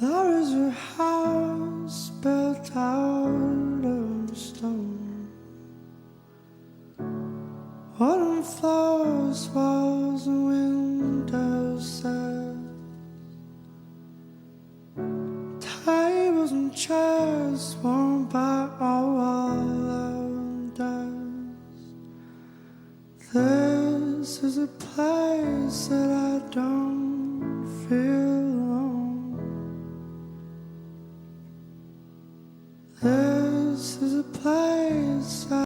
There is a house built out of stone, wooden floors, walls, and windows set, tables and chairs worn by a wall of dust. This is a place that I don't feel alone. This is a place